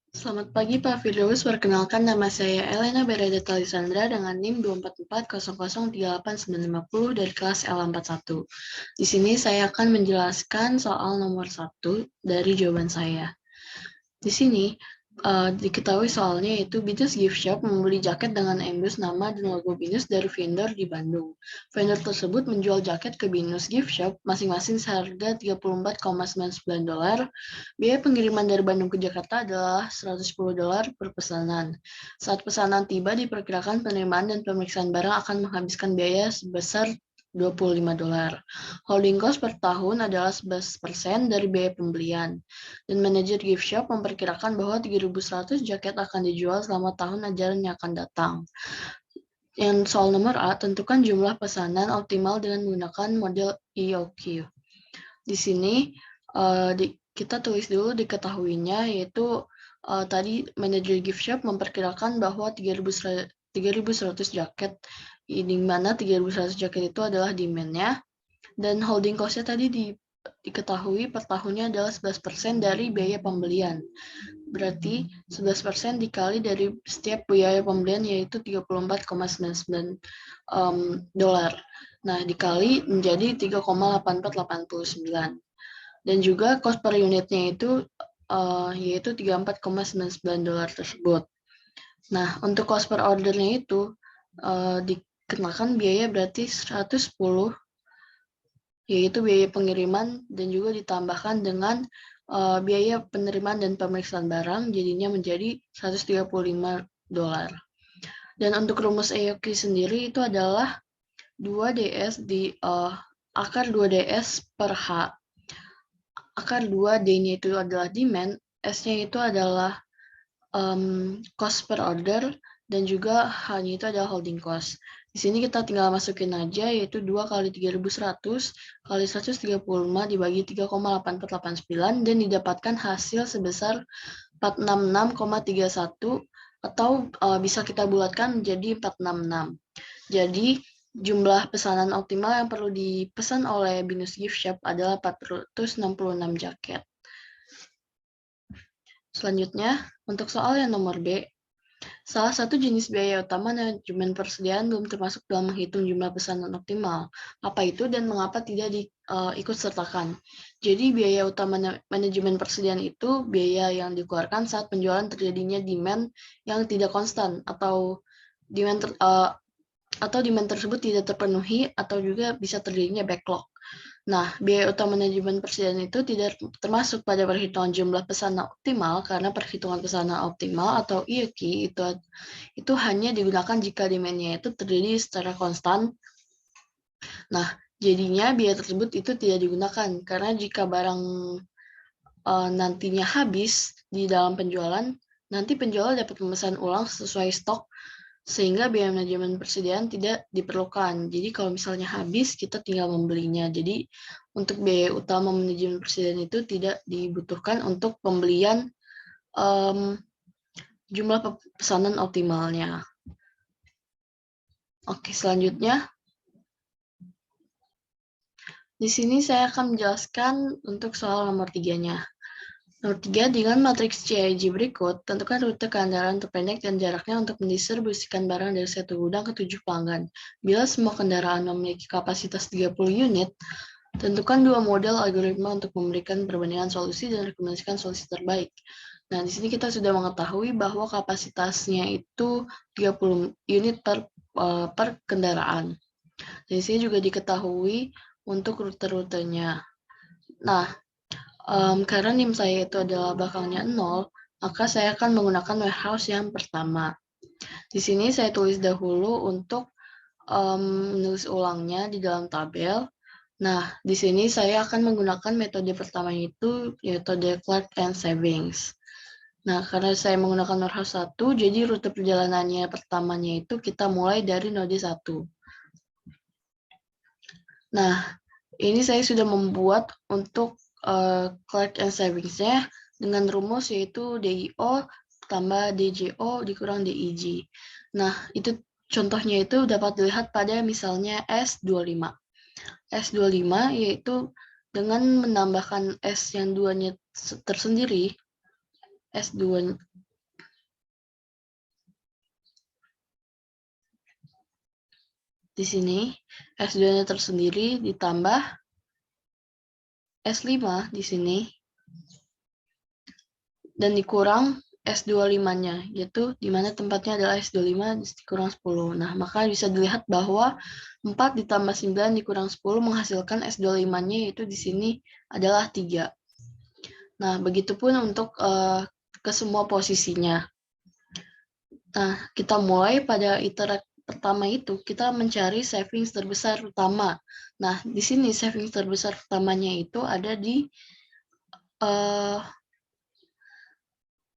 Selamat pagi Pak Firdaus, perkenalkan nama saya Elena Beredeta Lisandra dengan NIM 244003890 dari kelas L41. Di sini saya akan menjelaskan soal nomor 1 dari jawaban saya. Di sini diketahui soalnya yaitu Binus Gift Shop membeli jaket dengan embus nama dan logo Binus dari vendor di Bandung. Vendor tersebut menjual jaket ke Binus Gift Shop masing-masing seharga $34,99. Biaya pengiriman dari Bandung ke Jakarta adalah $110 per pesanan. Saat pesanan tiba, diperkirakan penerimaan dan pemeriksaan barang akan menghabiskan biaya sebesar $25. Holding cost per tahun adalah 11% dari biaya pembelian. Dan manajer gift shop memperkirakan bahwa 3.100 jaket akan dijual selama tahun ajaran yang akan datang. Yang soal nomor A, tentukan jumlah pesanan optimal dengan menggunakan model EOQ. Di sini kita tulis dulu diketahuinya, yaitu tadi manajer gift shop memperkirakan bahwa 3.100 jaket, di mana 3.100 jaket itu adalah demand-nya, dan holding cost-nya tadi diketahui per tahunnya adalah 11% dari biaya pembelian. Berarti 11% dikali dari setiap biaya pembelian, yaitu $34,99. Nah, dikali menjadi 3,8489. Dan juga cost per unitnya itu yaitu $34,99 tersebut. Nah, untuk cost per ordernya itu dikenakan biaya berarti 110, yaitu biaya pengiriman, dan juga ditambahkan dengan biaya penerimaan dan pemeriksaan barang, jadinya menjadi $135. Dan untuk rumus EOQ sendiri itu adalah 2DS di akar 2DS per H. Akar 2D-nya itu adalah demand, S-nya itu adalah cost per order, dan juga H-nya itu adalah holding cost. Di sini kita tinggal masukin aja, yaitu 2 kali 3.100 kali 135 dibagi 3,8489, dan didapatkan hasil sebesar 466,31, atau bisa kita bulatkan menjadi 466. Jadi jumlah pesanan optimal yang perlu dipesan oleh Binus Gift Shop adalah 466 jaket. Selanjutnya, untuk soal yang nomor B, salah satu jenis biaya utama manajemen persediaan belum termasuk dalam menghitung jumlah pesanan optimal. Apa itu dan mengapa tidak diikut sertakan? Jadi biaya utama manajemen persediaan itu biaya yang dikeluarkan saat penjualan terjadinya demand yang tidak konstan, atau demand tersebut tidak terpenuhi, atau juga bisa terjadinya backlog. Nah, biaya utama manajemen persediaan itu tidak termasuk pada perhitungan jumlah pesanan optimal, karena perhitungan pesanan optimal atau IOQ itu hanya digunakan jika demand-nya itu terjadi secara konstan. Nah, jadinya biaya tersebut itu tidak digunakan, karena jika barang nantinya habis di dalam penjualan, nanti penjual dapat memesan ulang sesuai stok, sehingga biaya manajemen persediaan tidak diperlukan. Jadi kalau misalnya habis, kita tinggal membelinya. Jadi untuk biaya utama manajemen persediaan itu tidak dibutuhkan untuk pembelian jumlah pesanan optimalnya. Oke, selanjutnya. Di sini saya akan menjelaskan untuk soal nomor 3-nya. Nomor 3, dengan matriks CIG berikut, tentukan rute kendaraan terpendek dan jaraknya untuk mendistribusikan barang dari satu gudang ke 7 pelanggan. Bila semua kendaraan memiliki kapasitas 30 unit, tentukan 2 model algoritma untuk memberikan perbandingan solusi dan rekomendasikan solusi terbaik. Nah, di sini kita sudah mengetahui bahwa kapasitasnya itu 30 unit per kendaraan. Di sini juga diketahui untuk rute-rutenya. Nah, karena NIM saya itu adalah belakangnya 0, maka saya akan menggunakan warehouse yang pertama. Di sini saya tulis dahulu untuk menulis ulangnya di dalam tabel. Nah, di sini saya akan menggunakan metode pertama itu, metode Clark and Savings. Nah, karena saya menggunakan warehouse 1, jadi rute perjalanannya pertamanya itu kita mulai dari node 1. Nah, ini saya sudah membuat untuk Clark and Savings-nya dengan rumus yaitu DIO tambah DJO dikurang DIG. Nah, itu contohnya itu dapat dilihat pada misalnya S25. S25 yaitu dengan menambahkan S yang duanya tersendiri, S2 di sini S2-nya tersendiri ditambah S5 di sini dan dikurang S25-nya, yaitu di mana tempatnya adalah S25 dikurang 10. Nah, maka bisa dilihat bahwa 4 ditambah 9 dikurang 10 menghasilkan S25-nya, yaitu di sini adalah 3. Nah, begitupun untuk ke semua posisinya. Nah, kita mulai pada iterasi pertama itu, kita mencari savings terbesar pertama. Nah, di sini savings terbesar pertamanya itu ada di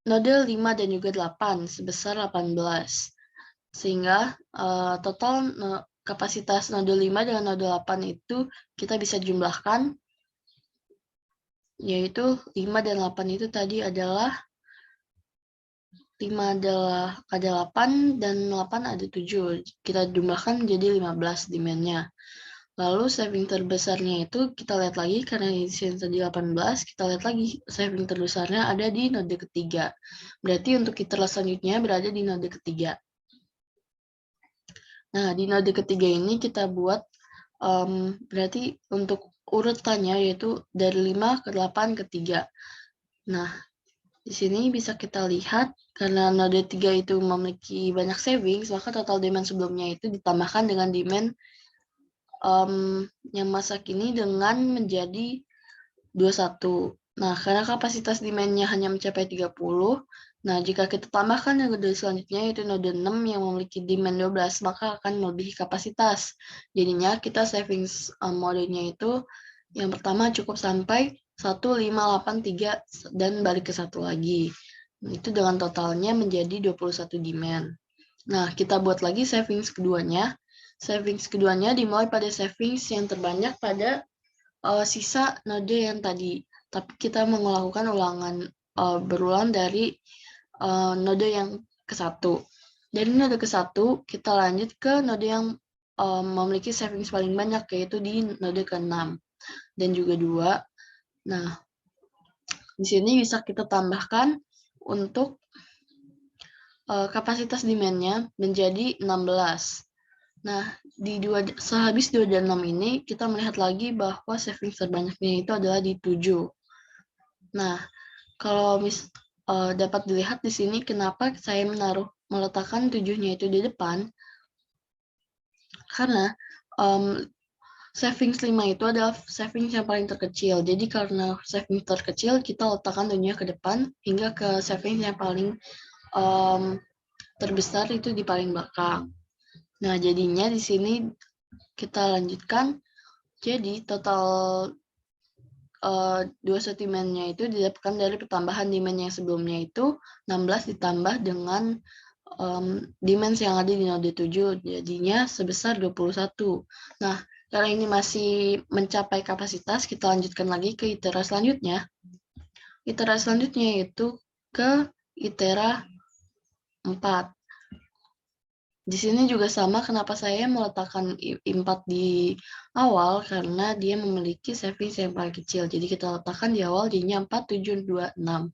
node 5 dan juga 8 sebesar 18. Sehingga total kapasitas node 5 dengan node 8 itu kita bisa jumlahkan, yaitu 5 dan 8 itu tadi adalah 5 ada 8 dan 8 ada 7. Kita jumlahkan jadi 15 demand-nya. Lalu saving terbesarnya itu kita lihat lagi, karena di sini tadi 18, kita lihat lagi saving terbesarnya ada di node ketiga. Berarti untuk iterasi selanjutnya berada di node ketiga. Nah, di node ketiga ini kita buat, berarti untuk urutannya yaitu dari 5 ke 8 ke 3. Nah, di sini bisa kita lihat, karena node 3 itu memiliki banyak savings, maka total demand sebelumnya itu ditambahkan dengan demand yang masa kini dengan menjadi 21. Nah, karena kapasitas demand-nya hanya mencapai 30, nah jika kita tambahkan node selanjutnya yaitu node 6 yang memiliki demand 12, maka akan melebihi kapasitas. Jadinya kita savings modenya itu yang pertama cukup sampai 1583 dan balik ke 1 lagi. Itu dengan totalnya menjadi 21 demand. Nah, kita buat lagi savings keduanya. Savings keduanya dimulai pada savings yang terbanyak pada sisa node yang tadi. Tapi kita melakukan berulang dari node yang ke-1. Dari node ke-1, kita lanjut ke node yang memiliki savings paling banyak, yaitu di node ke-6 dan juga 2. Nah, di sini bisa kita tambahkan untuk kapasitas demand-nya menjadi 16. Nah, sehabis 2 dan 6 ini, kita melihat lagi bahwa savings terbanyaknya itu adalah di 7. Nah, kalau dapat dilihat di sini kenapa saya meletakkan 7-nya itu di depan, karena savings 5 itu adalah savings yang paling terkecil. Jadi karena savings terkecil, kita letakkan 7-nya ke depan hingga ke savings yang paling terbesar itu di paling belakang. Nah, jadinya di sini kita lanjutkan. Jadi total 21 demand-nya itu didapatkan dari pertambahan demand yang sebelumnya itu 16 ditambah dengan demand yang ada di node 7, jadinya sebesar 21. Nah, karena ini masih mencapai kapasitas, kita lanjutkan lagi ke iterasi selanjutnya. Iterasi selanjutnya yaitu ke iterasi 4. Di sini juga sama, kenapa saya meletakkan 4 di awal, karena dia memiliki savings yang paling kecil. Jadi kita letakkan di awal, jadinya 4, 7, 2, 6.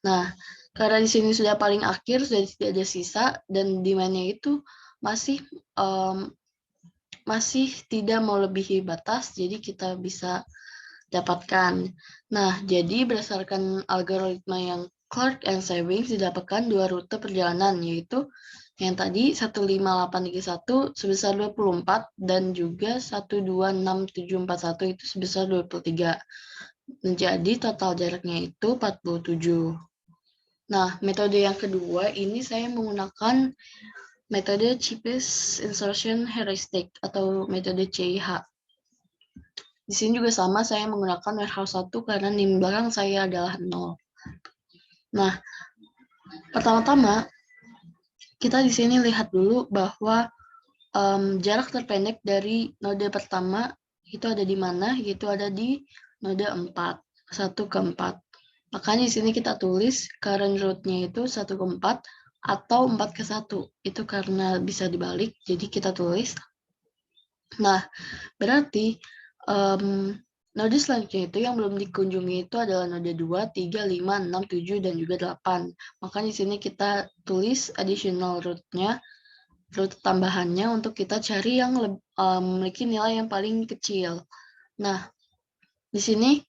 Nah, karena di sini sudah paling akhir, sudah tidak ada sisa, dan demand-nya itu masih tidak melebihi batas, jadi kita bisa dapatkan. Nah, jadi berdasarkan algoritma yang Clark and Savings didapatkan 2 rute perjalanan, yaitu yang tadi 15831 sebesar 24 dan juga 126741 itu sebesar 23. Menjadi total jaraknya itu 47. Nah, metode yang kedua ini saya menggunakan metode cheapest insertion heuristic atau metode CIH. Di sini juga sama, saya menggunakan warehouse 1 karena NIM belakang saya adalah 0. Nah, pertama-tama kita di sini lihat dulu bahwa jarak terpendek dari node pertama itu ada di mana, yaitu ada di node 4, 1 ke 4. Makanya di sini kita tulis current route-nya itu 1 ke 4 atau 4 ke 1. Itu karena bisa dibalik, jadi kita tulis. Nah, berarti node selanjutnya itu yang belum dikunjungi itu adalah node 2, 3, 5, 6, 7, dan juga 8. Makanya di sini kita tulis additional route-nya rute tambahannya untuk kita cari yang memiliki nilai yang paling kecil. Nah, di sini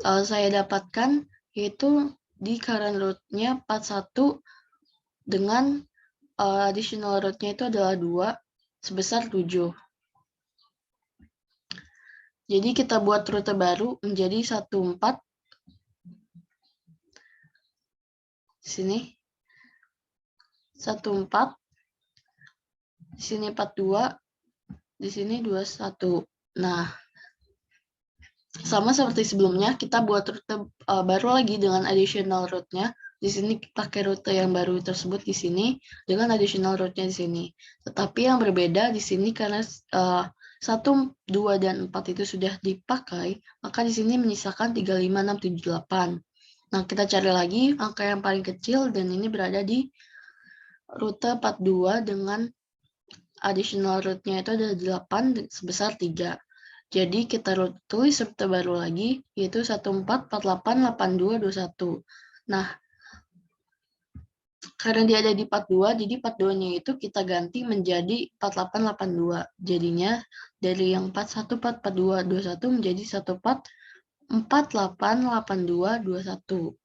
saya dapatkan yaitu di current root-nya 41 dengan additional root-nya itu adalah 2 sebesar 7. Jadi kita buat rute baru menjadi 14 di sini 14, di sini 42, di sini 21. Nah, sama seperti sebelumnya, kita buat rute baru lagi dengan additional root-nya. Di sini pakai rute yang baru tersebut di sini dengan additional root-nya di sini. Tetapi yang berbeda di sini karena 1, 2, dan 4 itu sudah dipakai, maka di sini menyisakan 3, 5, 6, 7, 8. Nah, kita cari lagi angka yang paling kecil dan ini berada di rute 42 dengan additional root-nya itu ada 8 sebesar 3. Jadi kita tulis rute baru lagi, yaitu 14488221. Nah, karena dia ada di 42, jadi 42-nya itu kita ganti menjadi 4882. Jadinya dari yang 414221 menjadi 14488221.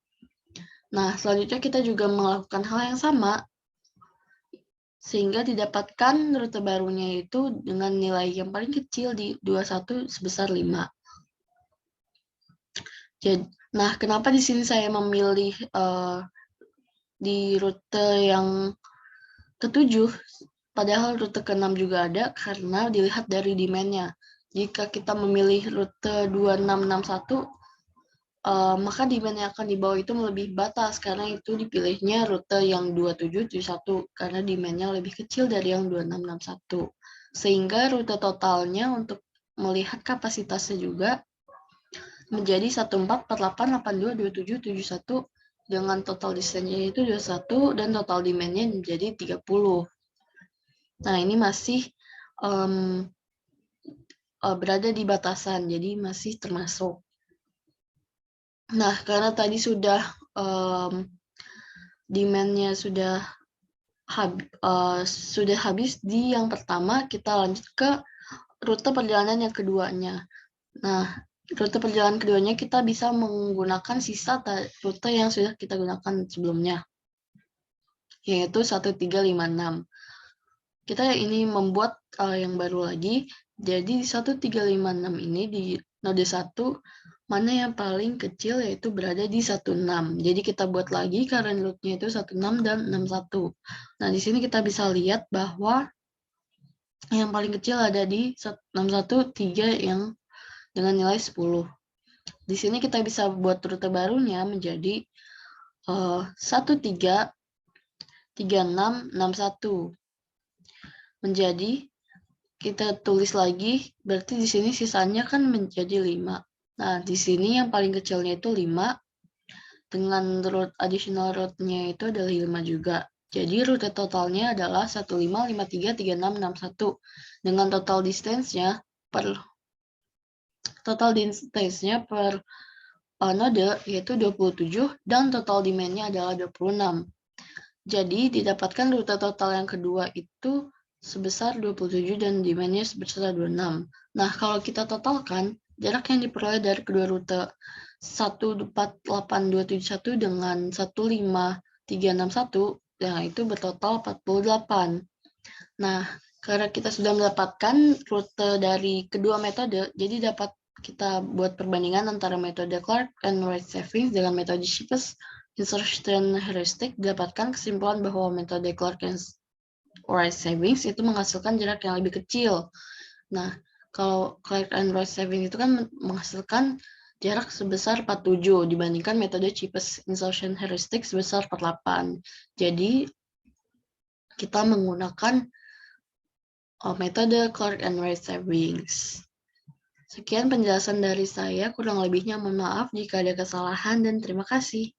Nah, selanjutnya kita juga melakukan hal yang sama, sehingga didapatkan rute barunya itu dengan nilai yang paling kecil di 21 sebesar 5. Nah, kenapa di sini saya memilih di rute yang ke-7, padahal rute ke-6 juga ada, karena dilihat dari demand-nya. Jika kita memilih rute 2661, maka demand yang akan dibawa itu melebihi batas, karena itu dipilihnya rute yang 2771, karena demand-nya lebih kecil dari yang 2661. Sehingga rute totalnya untuk melihat kapasitasnya juga menjadi 1448822771 dengan total distance-nya itu 21 dan total demand-nya menjadi 30. Nah, ini masih berada di batasan, jadi masih termasuk. Nah, karena tadi sudah demand-nya sudah habis di yang pertama, kita lanjut ke rute perjalanan yang keduanya. Nah, rute perjalanan keduanya kita bisa menggunakan sisa rute yang sudah kita gunakan sebelumnya, yaitu 1356. Kita ini membuat yang baru lagi, jadi 1356 ini di node 1, mana yang paling kecil yaitu berada di 16. Jadi kita buat lagi current root-nya itu 16 dan 61. Nah, di sini kita bisa lihat bahwa yang paling kecil ada di 61, 3 yang dengan nilai 10. Di sini kita bisa buat rute barunya menjadi 13, 36, 61. Menjadi kita tulis lagi, berarti di sini sisanya kan menjadi 5. Nah, di sini yang paling kecilnya itu 5, dengan root additional root-nya itu adalah 5 juga. Jadi rute totalnya adalah 15533661 dengan total distance-nya per node yaitu 27 dan total demand-nya adalah 26. Jadi didapatkan rute total yang kedua itu sebesar 27 dan demand-nya sebesar 26. Nah, kalau kita totalkan, jarak yang diperoleh dari kedua rute 148271 dengan 15361, nah itu bertotal 48. Nah, karena kita sudah mendapatkan rute dari kedua metode, jadi dapat kita buat perbandingan antara metode Clark and Wright Savings dengan metode cheapest insertion heuristic, didapatkan kesimpulan bahwa metode Clark and Wright Savings itu menghasilkan jarak yang lebih kecil. Nah, kalau Clark and Wright Savings itu kan menghasilkan jarak sebesar 47 dibandingkan metode cheapest insertion heuristic sebesar 48. Jadi, kita menggunakan metode Clark and Wright Savings. Sekian penjelasan dari saya, kurang lebihnya mohon maaf jika ada kesalahan dan terima kasih.